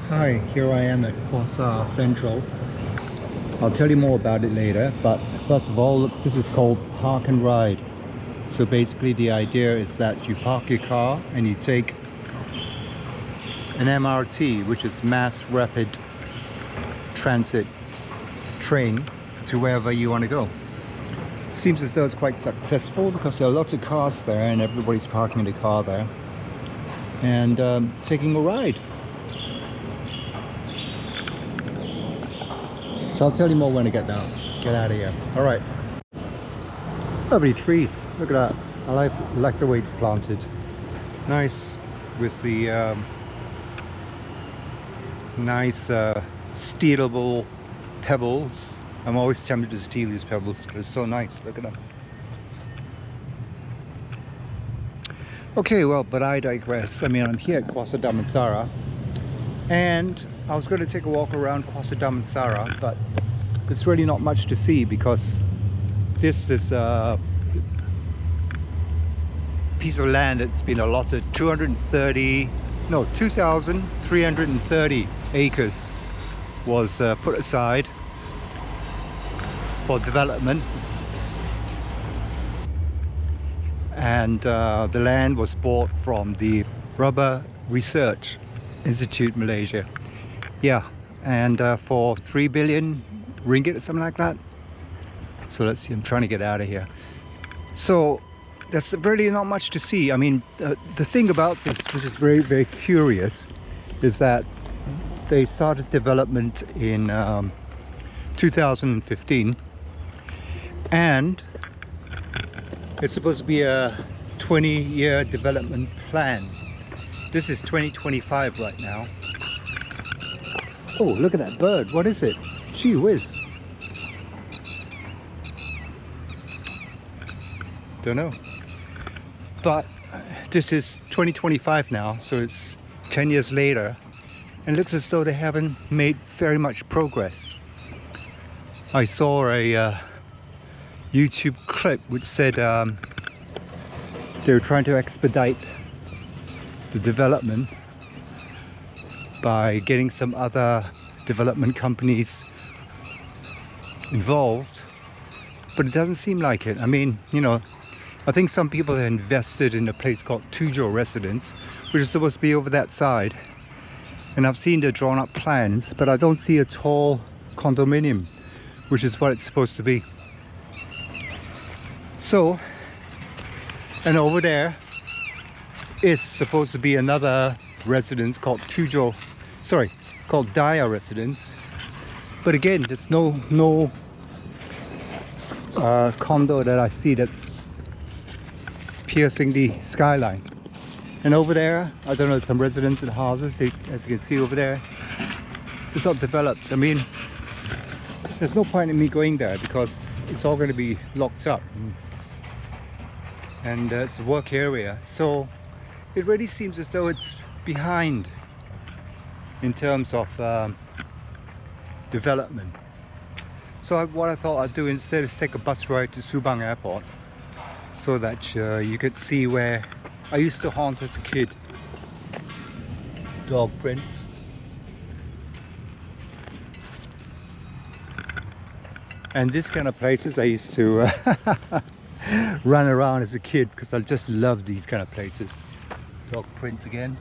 Hi, here I am at Kwasa Central. I'll tell you more about it later, but first of all, this is called Park and Ride. So basically the idea is that you park your car and you take an MRT, which is Mass Rapid Transit train, to wherever you want to go. Seems as though it's quite successful because there are lots of cars there and everybody's parking the car there and taking a ride. So I'll tell you more when I get out of here. All right. Lovely trees. Look at that. I like the way it's planted. Nice with the nice stealable pebbles. I'm always tempted to steal these pebbles because it's so nice. Look at them. Okay, well, but I digress. I mean, I'm here at Kwasa Damansara, and I was going to take a walk around Kwasa Damansara, but it's really not much to see because this is a piece of land that's been allotted 2,330 acres was put aside for development, and the land was bought from the Rubber Research Institute Malaysia. Yeah, and for 3 billion ringgit or something like that. So let's see, I'm trying to get out of here. So there's really not much to see. I mean, the thing about this, which is very, very curious, is that they started development in 2015, and it's supposed to be a 20-year development plan. This is 2025 right now. Oh, look at that bird. What is it? Gee whiz. Don't know. But this is 2025 now, so it's 10 years later, and it looks as though they haven't made very much progress. I saw a YouTube clip which said they were trying to expedite the development by getting some other development companies involved, but it doesn't seem like it. I mean, you know, I think some people have invested in a place called Tujo Residence, which is supposed to be over that side, and I've seen the drawn up plans, but I don't see a tall condominium, which is what it's supposed to be. So, and over there is supposed to be another residence called called Daya Residence, but again, there's no condo that I see that's piercing the skyline. And over there, I don't know, some residential houses, as you can see over there, it's not developed. I mean, there's no point in me going there because it's all going to be locked up, and it's a work area, so it really seems as though it's behind in terms of development. So what I thought I'd do instead is take a bus ride to Subang Airport so that you could see where I used to haunt as a kid. Dog prints. And this kind of places I used to run around as a kid because I just love these kind of places. Dog prints again.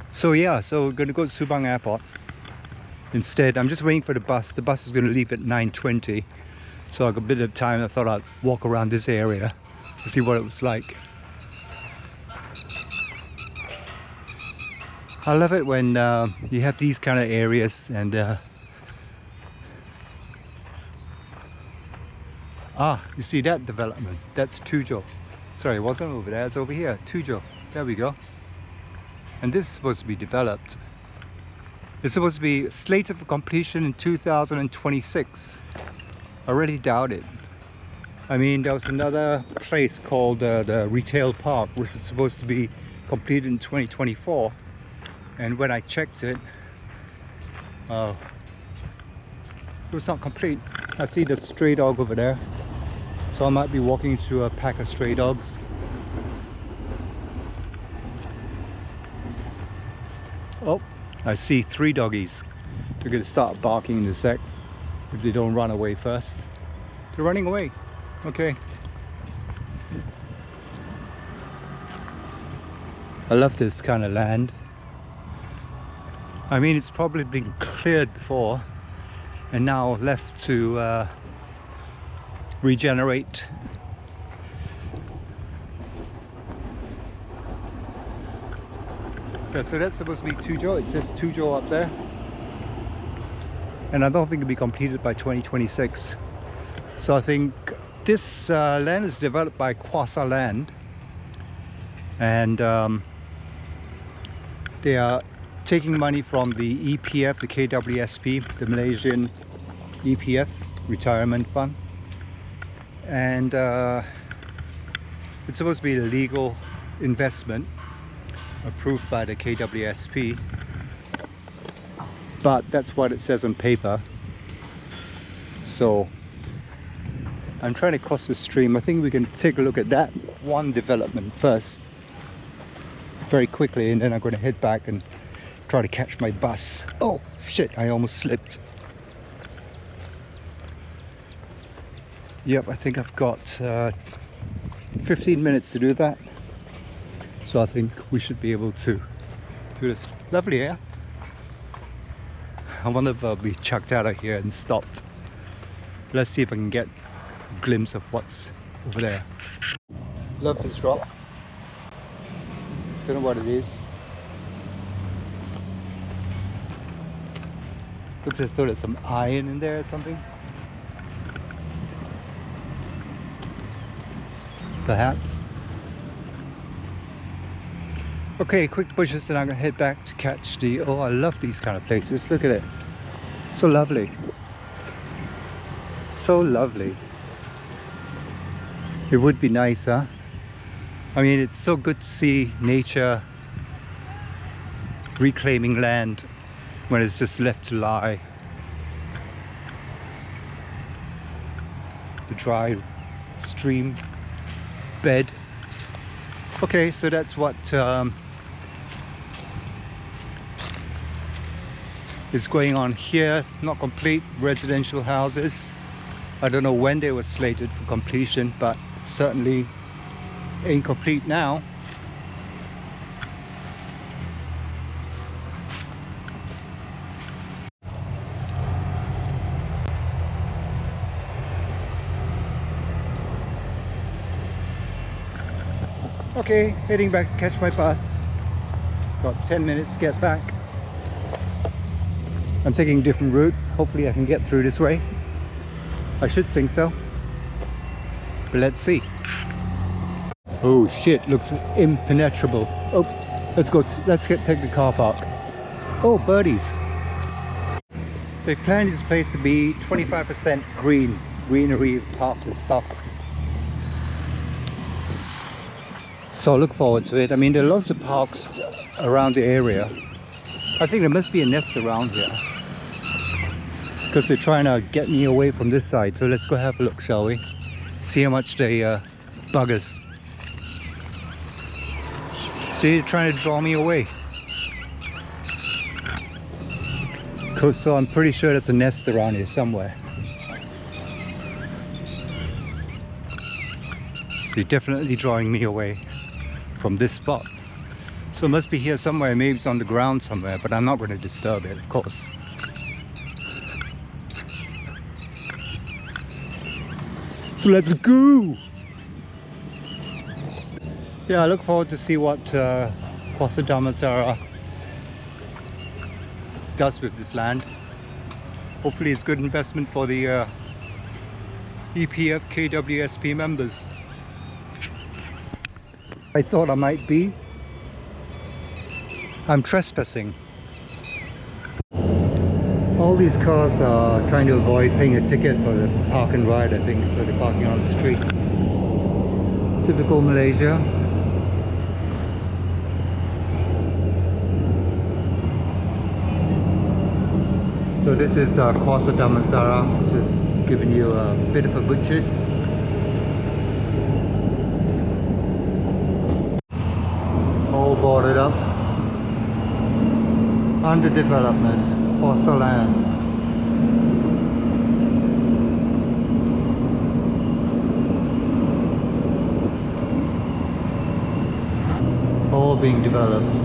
So yeah, so we're going to go to Subang Airport instead. I'm just waiting for the bus. The bus is going to leave at 9:20, so I've got a bit of time. I thought I'd walk around this area to see what it was like. I love it when you have these kind of areas and you see that development? That's Tujo. Sorry, it wasn't over there, it's over here. Tujo. There we go. And this is supposed to be developed. It's supposed to be slated for completion in 2026. I really doubt it. I mean, there was another place called the Retail Park, which was supposed to be completed in 2024. And when I checked it, it was not complete. I see the stray dog over there. So I might be walking through a pack of stray dogs. Oh, I see 3 doggies. They're going to start barking in a sec if they don't run away first. They're running away. Okay. I love this kind of land. I mean, it's probably been cleared before and now left to regenerate. Yeah, so that's supposed to be Tujo. It says Tujo up there. And I don't think it'll be completed by 2026. So I think this land is developed by Kwasa Land. And they are taking money from the EPF, the KWSP, the Malaysian EPF retirement fund. And it's supposed to be a legal investment approved by the KWSP, but that's what it says on paper. So I'm trying to cross the stream. I think we can take a look at that one development first very quickly, and then I'm going to head back and try to catch my bus. Oh shit, I almost slipped. Yep, I think I've got 15 minutes to do that. So I think we should be able to do this. Lovely air. I wonder if I'll be chucked out of here and stopped. Let's see if I can get a glimpse of what's over there. Love this rock. Don't know what it is. Looks as though there's some iron in there or something. Perhaps. Okay, quick bushes and I'm gonna head back to catch the... Oh, I love these kind of places. Look at it. So lovely. So lovely. It would be nice, huh? I mean, it's so good to see nature reclaiming land when it's just left to lie. The dry stream bed. Okay, so that's what is going on here. Not complete residential houses. I don't know when they were slated for completion, but certainly incomplete now. Okay, heading back to catch my bus. Got 10 minutes to get back. I'm taking a different route. Hopefully I can get through this way. I should think so. But let's see. Oh shit, looks impenetrable. Oh, let's go, take the car park. Oh, birdies. They planned this place to be 25% greenery, parks and stuff. So I look forward to it. I mean, there are lots of parks around the area. I think there must be a nest around here, because they're trying to get me away from this side. So let's go have a look, shall we? See how much they bug us. See, they're trying to draw me away. So I'm pretty sure there's a nest around here somewhere. So you're definitely drawing me away from this spot. So it must be here somewhere. Maybe it's on the ground somewhere, but I'm not going to disturb it, of course. So let's go! Yeah, I look forward to see what Kwasa Damansara does with this land. Hopefully it's good investment for the EPF KWSP members. I thought I might be. I'm trespassing. All these cars are trying to avoid paying a ticket for the park and ride, I think, so they're parking on the street. Typical Malaysia. So this is Kwasa Damansara, just giving you a bit of a good gist. All boarded up. under development, Kwasa land. All being developed.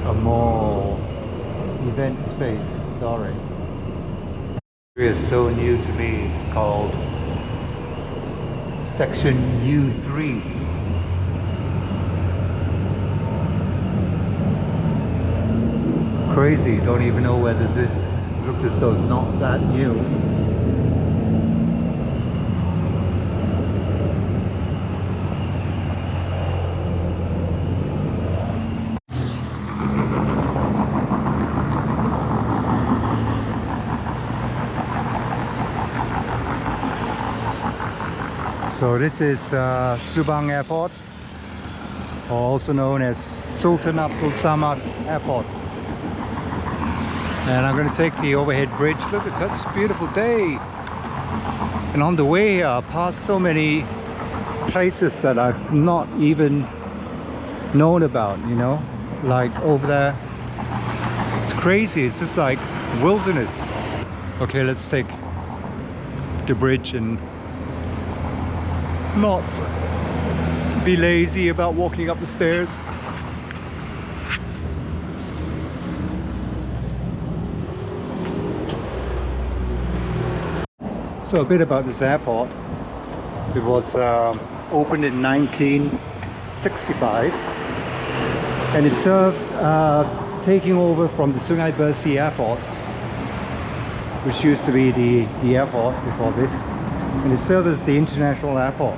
A mall, event space, sorry. It's so new to me, it's called Section U3. Crazy, don't even know where this is. Looks as though it's not that new. So this is Subang Airport, also known as Sultan Abdul Samad Airport. And I'm going to take the overhead bridge. Look, it's such a beautiful day. And on the way here, I passed so many places that I've not even known about, you know? Like over there. It's crazy, it's just like wilderness. Okay, let's take the bridge and not be lazy about walking up the stairs. So a bit about this airport. It was opened in 1965 and it served taking over from the Sungai Bersih Airport, which used to be the airport before this. And it served as the international airport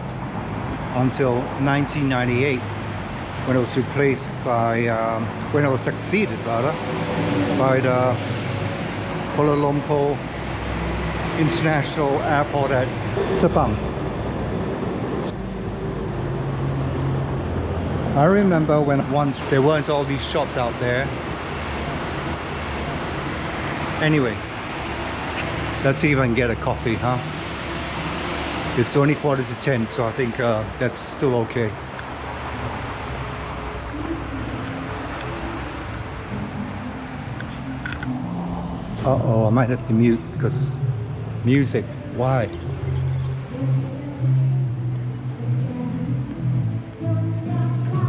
until 1998, when it was replaced by, when it was succeeded rather, by the Kuala Lumpur International Airport at Subang. I remember when once there weren't all these shops out there. Anyway, let's see if I can get a coffee, huh? It's only 9:45, so I think that's still okay. Uh-oh, I might have to mute because music. Why?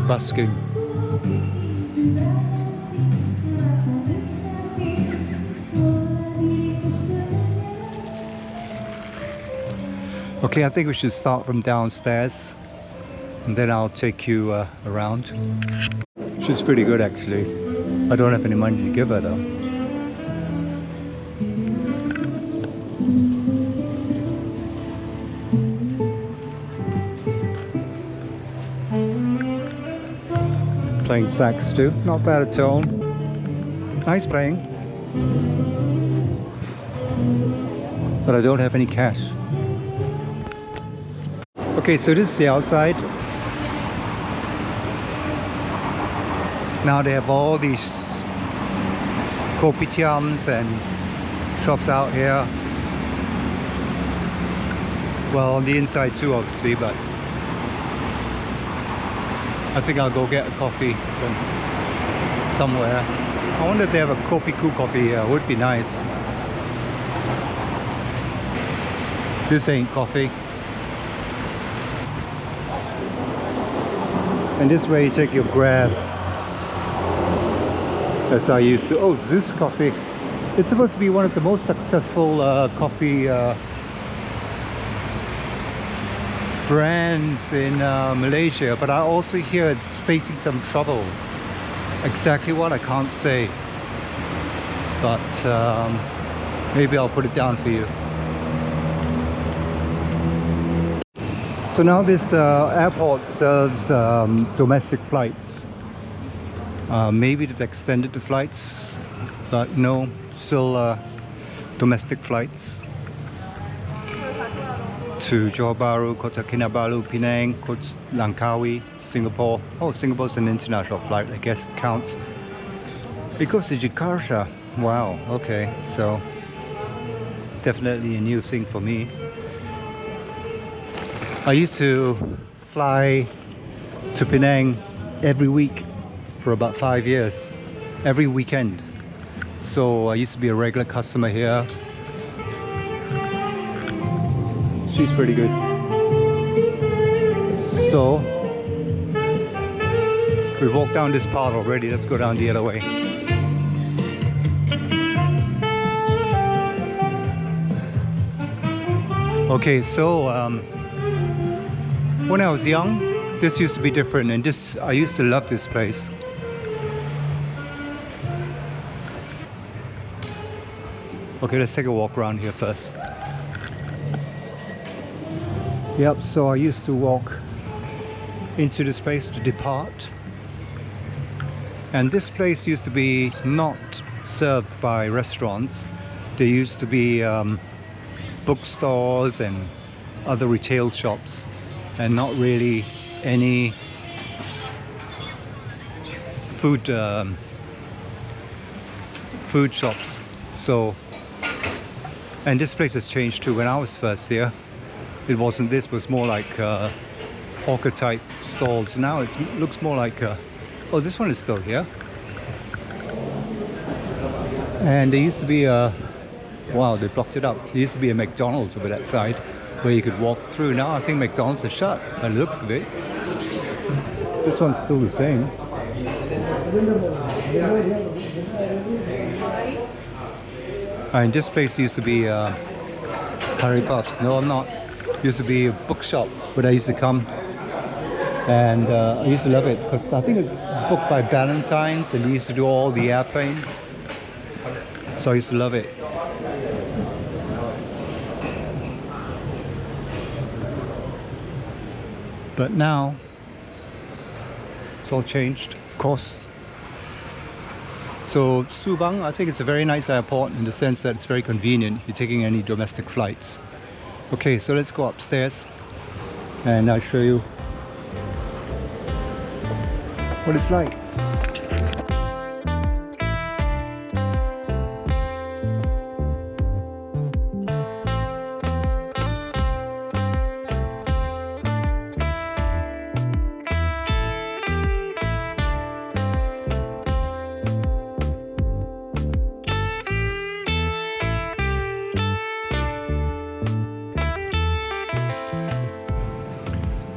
Busking. Okay, I think we should start from downstairs and then I'll take you around. She's pretty good actually. I don't have any money to give her though. Playing sax too, not bad at all. Nice playing. But I don't have any cash. Okay, so this is the outside. Now they have all these kopitiams and shops out here. Well, on the inside too, obviously, but I think I'll go get a coffee from somewhere. I wonder if they have a kopi-ku coffee here. It would be nice. This ain't coffee. And this way you take your grabs. As I used to. Oh, Zeus Coffee. It's supposed to be one of the most successful coffee brands in Malaysia, but I also hear it's facing some trouble. Exactly what, I can't say, but maybe I'll put it down for you. So now this airport serves domestic flights. Maybe they've extended the flights, but no, still domestic flights to Johor Bahru, Kota Kinabalu, Penang, Kota Langkawi, Singapore. Oh, Singapore's an international flight, I guess it counts. It goes to Jakarta. Wow, okay, so definitely a new thing for me. I used to fly to Penang every week for about 5 years. every weekend. So I used to be a regular customer here. She's pretty good. So we've walked down this path already. Let's go down the other way. Okay, so when I was young, this used to be different, and I used to love this place. Okay, let's take a walk around here first. Yep, so I used to walk into this place to depart. And this place used to be not served by restaurants. There used to be bookstores and other retail shops, and not really any food shops. So, and this place has changed too. When I was first here, it wasn't. This was more like hawker type stalls. Now it looks more like oh, this one is still here. And there used to be a, wow, they blocked it up. There used to be a McDonald's over that side where you could walk through. Now I think McDonald's is shut by the looks of it. This one's still the same. And this place used to be curry puffs. No, I'm not. It used to be a bookshop where I used to come, and I used to love it because I think it's booked by Valentine's, and they used to do all the airplanes. So I used to love it. But now it's all changed, of course. So Subang, I think it's a very nice airport in the sense that it's very convenient if you're taking any domestic flights. Okay, so let's go upstairs and I'll show you what it's like.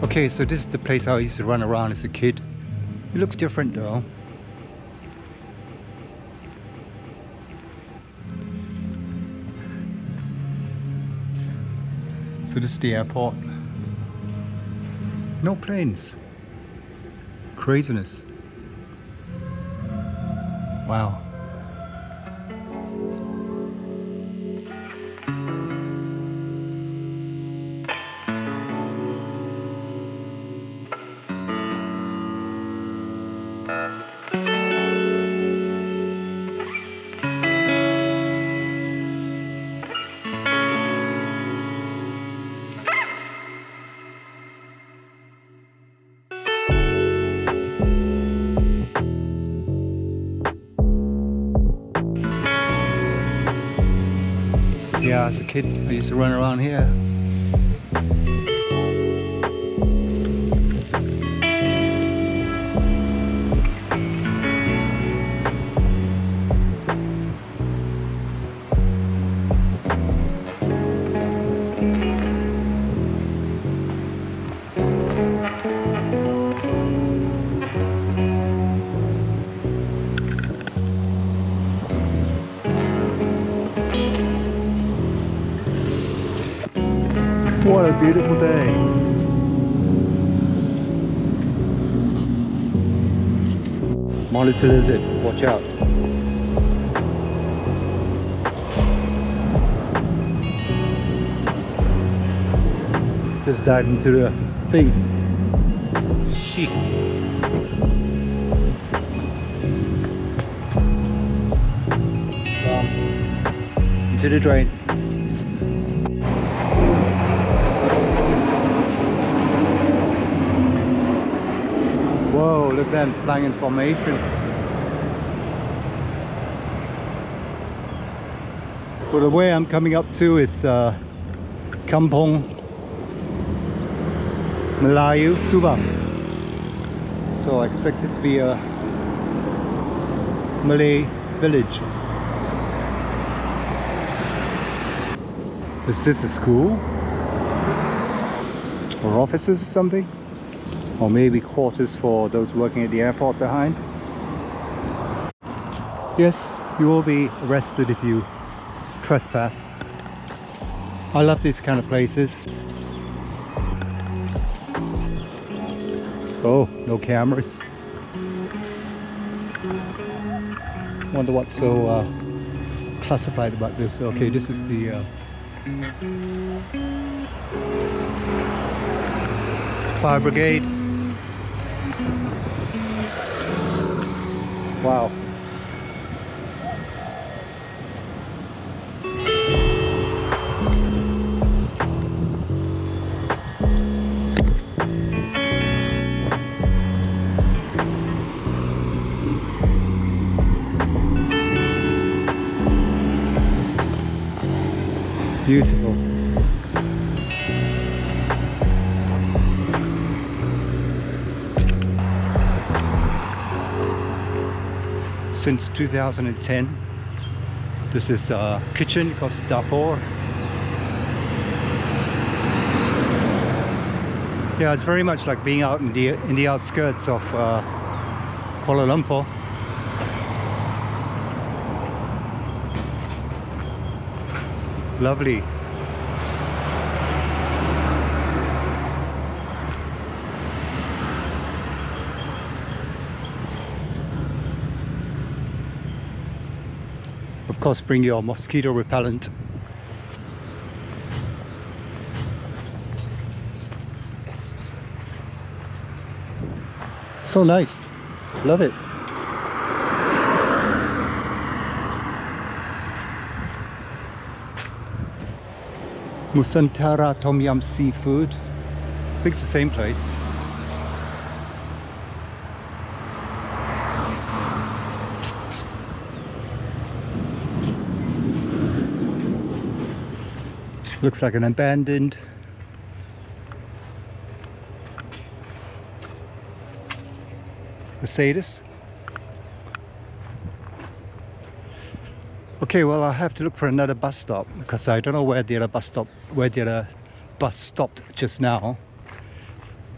Okay, so this is the place I used to run around as a kid. It looks different though. So this is the airport. No planes. Craziness. Wow. Yeah, as a kid, I used to run around here. What a beautiful day. Monitor lizard, watch out. Just dive into the thing. Sheep. Into the drain. Whoa, look at them flying in formation. Well, the way I'm coming up to is Kampung Melayu Subang. So I expect it to be a Malay village. Is this a school? Or offices or something? Or maybe quarters for those working at the airport behind? Yes, you will be arrested if you trespass. I love these kind of places. Oh, no cameras. Wonder what's so classified about this. Okay, this is the fire brigade. Wow. Beautiful. Since 2010, this is a kitchen Kwasa Damansara. Yeah, it's very much like being out in the outskirts of Kuala Lumpur. Lovely. Of course, bring your mosquito repellent. So nice. Love it. Nusantara Tom Yum Seafood. I think it's the same place. Looks like an abandoned Mercedes. Okay, well, I'll have to look for another bus stop because I don't know where the other bus stopped just now.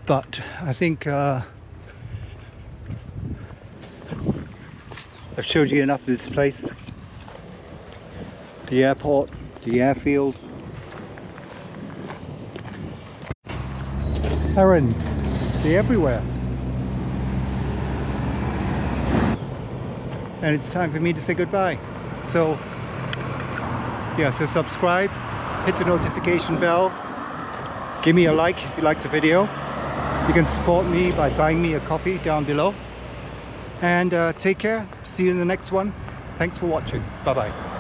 But I think I've showed you enough of this place. The airport, the airfield. Herons, they're everywhere. And it's time for me to say goodbye. So, yeah, so subscribe, hit the notification bell, give me a like if you liked the video. You can support me by buying me a coffee down below. And take care, see you in the next one. Thanks for watching, bye bye.